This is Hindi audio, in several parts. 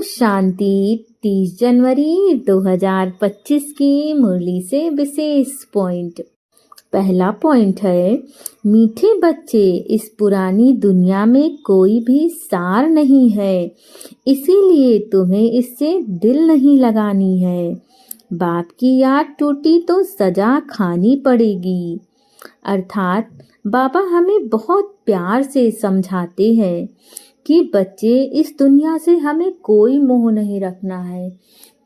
शांति। 30 जनवरी 2025 की मुरली से विशेष पॉइंट। पहला पॉइंट है, मीठे बच्चे, इस पुरानी दुनिया में कोई भी सार नहीं है, इसीलिए तुम्हें इससे दिल नहीं लगानी है। बाप की याद टूटी तो सजा खानी पड़ेगी। अर्थात बाबा हमें बहुत प्यार से समझाते हैं कि बच्चे, इस दुनिया से हमें कोई मोह नहीं रखना है,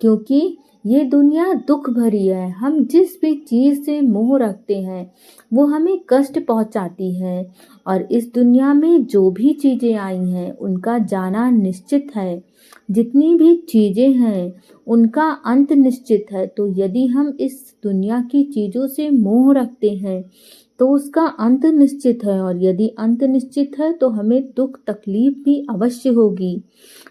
क्योंकि ये दुनिया दुख भरी है। हम जिस भी चीज़ से मोह रखते हैं वो हमें कष्ट पहुंचाती है, और इस दुनिया में जो भी चीज़ें आई हैं उनका जाना निश्चित है। जितनी भी चीज़ें हैं उनका अंत निश्चित है। तो यदि हम इस दुनिया की चीज़ों से मोह रखते हैं तो उसका अंत निश्चित है, और यदि अंत निश्चित है तो हमें दुख तकलीफ भी अवश्य होगी।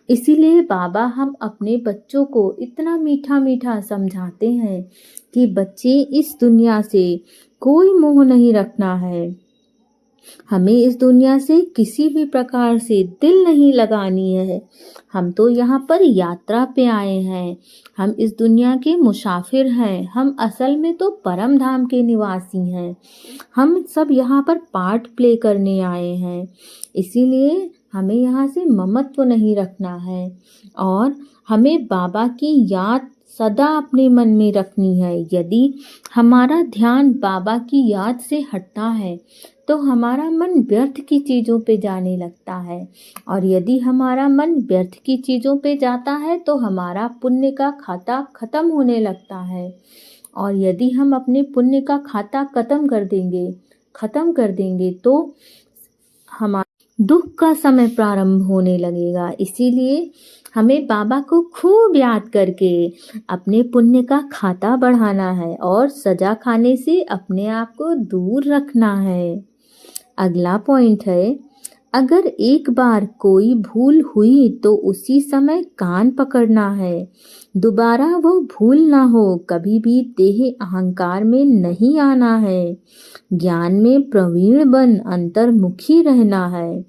इसीलिए बाबा हम अपने बच्चों को इतना मीठा मीठा समझाते हैं कि बच्चे, इस दुनिया से कोई मोह नहीं रखना है। हमें इस दुनिया से किसी भी प्रकार से दिल नहीं लगानी है। हम तो यहाँ पर यात्रा पे आए हैं, हम इस दुनिया के मुसाफिर हैं। हम असल में तो परम धाम के निवासी हैं। हम सब यहाँ पर पार्ट प्ले करने आए हैं, इसीलिए हमें यहाँ से ममत्व नहीं रखना है, और हमें बाबा की याद सदा अपने मन में रखनी है। यदि हमारा ध्यान बाबा की याद से हटता है तो हमारा मन व्यर्थ की चीज़ों पे जाने लगता है, और यदि हमारा मन व्यर्थ की चीज़ों पे जाता है तो हमारा पुण्य का खाता खत्म होने लगता है। और यदि हम अपने पुण्य का खाता खत्म कर देंगे तो हमारा दुख का समय प्रारंभ होने लगेगा। इसीलिए हमें बाबा को खूब याद करके अपने पुण्य का खाता बढ़ाना है, और सजा खाने से अपने आप को दूर रखना है। अगला पॉइंट है, अगर एक बार कोई भूल हुई तो उसी समय कान पकड़ना है। दोबारा वो भूल ना हो। कभी भी देह अहंकार में नहीं आना है। ज्ञान में प्रवीण बन अंतर्मुखी रहना है।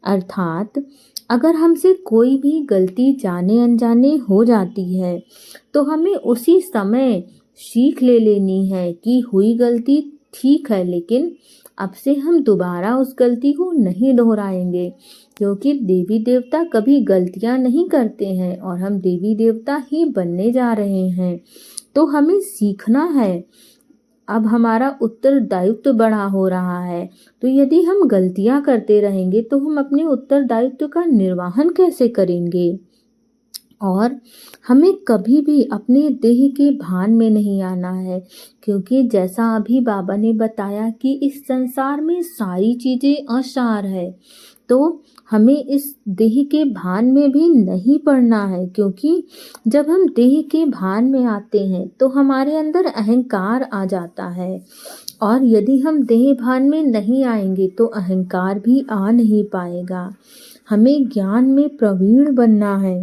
अर्थात अगर हमसे कोई भी गलती जाने अनजाने हो जाती है तो हमें उसी समय सीख ले लेनी है कि हुई गलती ठीक है, लेकिन अब से हम दोबारा उस गलती को नहीं दोहराएंगे, क्योंकि देवी देवता कभी गलतियां नहीं करते हैं और हम देवी देवता ही बनने जा रहे हैं। तो हमें सीखना है। अब हमारा उत्तरदायित्व बड़ा हो रहा है, तो यदि हम गलतियां करते रहेंगे तो हम अपने उत्तरदायित्व का निर्वहन कैसे करेंगे। और हमें कभी भी अपने देह के भान में नहीं आना है, क्योंकि जैसा अभी बाबा ने बताया कि इस संसार में सारी चीज़ें असार है, तो हमें इस देह के भान में भी नहीं पड़ना है। क्योंकि जब हम देह के भान में आते हैं तो हमारे अंदर अहंकार आ जाता है, और यदि हम देह भान में नहीं आएंगे तो अहंकार भी आ नहीं पाएगा। हमें ज्ञान में प्रवीण बनना है,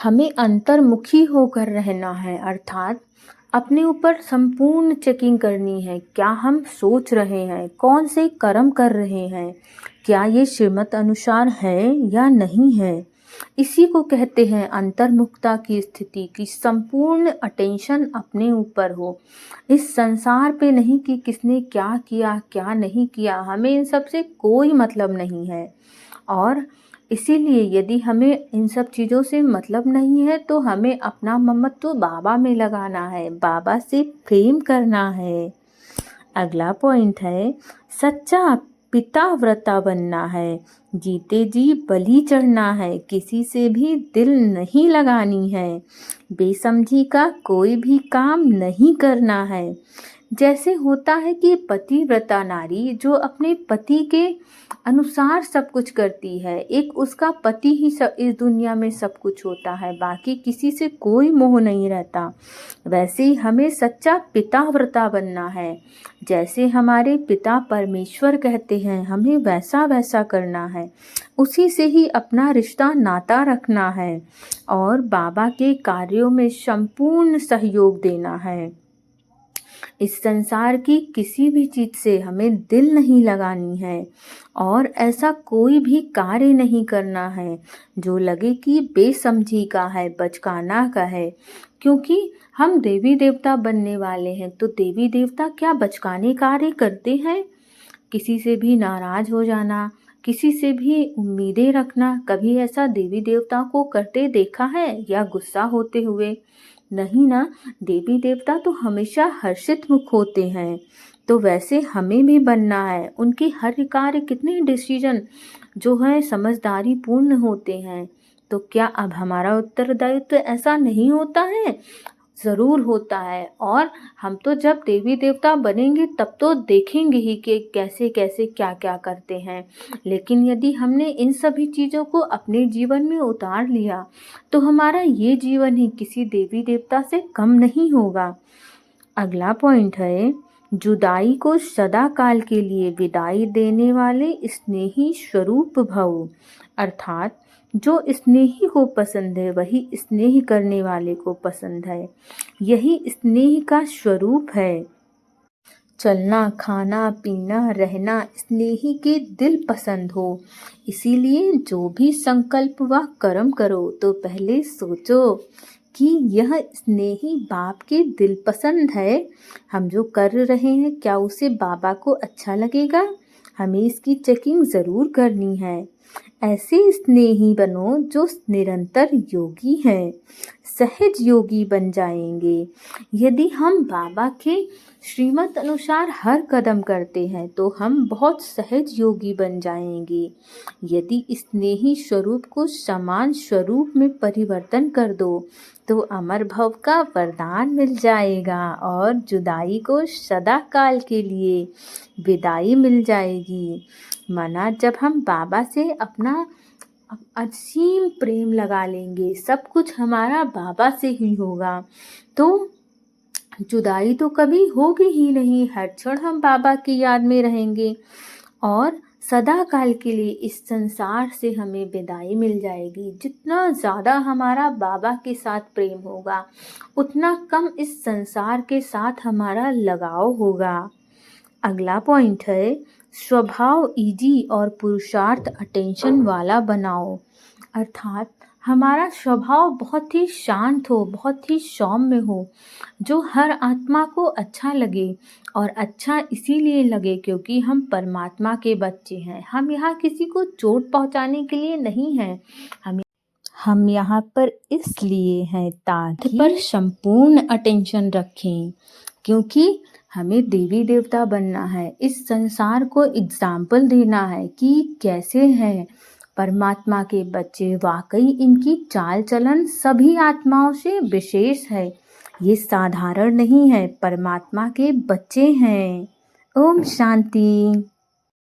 हमें अंतर्मुखी होकर रहना है। अर्थात अपने ऊपर संपूर्ण चेकिंग करनी है। क्या हम सोच रहे हैं, कौन से कर्म कर रहे हैं, क्या ये श्रीमत अनुसार है या नहीं है। इसी को कहते हैं अंतर्मुखता की स्थिति, की संपूर्ण अटेंशन अपने ऊपर हो, इस संसार पे नहीं कि किसने क्या किया क्या नहीं किया। हमें इन सब से कोई मतलब नहीं है, और इसीलिए यदि हमें इन सब चीज़ों से मतलब नहीं है तो हमें अपना ममत्व बाबा में लगाना है, बाबा से प्रेम करना है। अगला पॉइंट है, सच्चा पिता व्रता बनना है। जीते जी बलि चढ़ना है, किसी से भी दिल नहीं लगानी है। बेसमझी का कोई भी काम नहीं करना है। जैसे होता है कि पतिव्रता नारी जो अपने पति के अनुसार सब कुछ करती है, एक उसका पति ही सब इस दुनिया में सब कुछ होता है, बाकी किसी से कोई मोह नहीं रहता। वैसे ही हमें सच्चा पिताव्रता बनना है। जैसे हमारे पिता परमेश्वर कहते हैं, हमें वैसा वैसा करना है, उसी से ही अपना रिश्ता नाता रखना है, और बाबा के कार्यों में संपूर्ण सहयोग देना है। इस संसार की किसी भी चीज़ से हमें दिल नहीं लगानी है और ऐसा कोई भी कार्य नहीं करना है जो लगे कि बेसमझी का है, बचकाना का है, क्योंकि हम देवी देवता बनने वाले हैं। तो देवी देवता क्या बचकाने कार्य करते हैं? किसी से भी नाराज हो जाना, किसी से भी उम्मीदें रखना, कभी ऐसा देवी देवता को करते देखा है या गुस्सा होते हुए? नहीं ना, देवी देवता तो हमेशा हर्षित मुख होते हैं। तो वैसे हमें भी बनना है। उनके हर कार्य कितने डिसीजन जो है समझदारी पूर्ण होते हैं। तो क्या अब हमारा उत्तरदायित्व ऐसा नहीं होता है? ज़रूर होता है। और हम तो जब देवी देवता बनेंगे तब तो देखेंगे ही कि कैसे कैसे क्या क्या करते हैं। लेकिन यदि हमने इन सभी चीज़ों को अपने जीवन में उतार लिया तो हमारा ये जीवन ही किसी देवी देवता से कम नहीं होगा। अगला पॉइंट है, जुदाई को सदा काल के लिए विदाई देने वाले स्नेही स्वरूप भव। अर्थात जो स्नेही को पसंद है वही स्नेह करने वाले को पसंद है। यही स्नेह का स्वरूप है। चलना, खाना, पीना, रहना स्नेही के दिल पसंद हो। इसीलिए जो भी संकल्प व कर्म करो तो पहले सोचो कि यह स्नेही बाप के दिल पसंद है। हम जो कर रहे हैं क्या उसे बाबा को अच्छा लगेगा? हमें इसकी चेकिंग ज़रूर करनी है। ऐसे स्नेही बनो जो निरंतर योगी हैं, सहज योगी बन जाएंगे। यदि हम बाबा के श्रीमत अनुसार हर कदम करते हैं तो हम बहुत सहज योगी बन जाएंगे। यदि स्नेही स्वरूप को समान स्वरूप में परिवर्तन कर दो तो अमर भव का वरदान मिल जाएगा और जुदाई को सदा काल के लिए विदाई मिल जाएगी। माना जब हम बाबा से अपना असीम प्रेम लगा लेंगे, सब कुछ हमारा बाबा से ही होगा, तो जुदाई तो कभी होगी ही नहीं। हर क्षण हम बाबा की याद में रहेंगे और सदा काल के लिए इस संसार से हमें विदाई मिल जाएगी। जितना ज़्यादा हमारा बाबा के साथ प्रेम होगा उतना कम इस संसार के साथ हमारा लगाव होगा। अगला पॉइंट है, स्वभाव इजी और पुरुषार्थ अटेंशन वाला बनाओ। अर्थात हमारा स्वभाव बहुत ही शांत हो, बहुत ही सौम्य हो, जो हर आत्मा को अच्छा लगे। और अच्छा इसीलिए लगे क्योंकि हम परमात्मा के बच्चे हैं। हम यहाँ किसी को चोट पहुँचाने के लिए नहीं हैं। हम यहाँ पर इसलिए हैं ताकि पर संपूर्ण अटेंशन रखें, क्योंकि हमें देवी देवता बनना है। इस संसार को एग्जाम्पल देना है कि कैसे हैं परमात्मा के बच्चे। वाकई इनकी चाल चलन सभी आत्माओं से विशेष है। ये साधारण नहीं है, परमात्मा के बच्चे हैं। ओम शांति।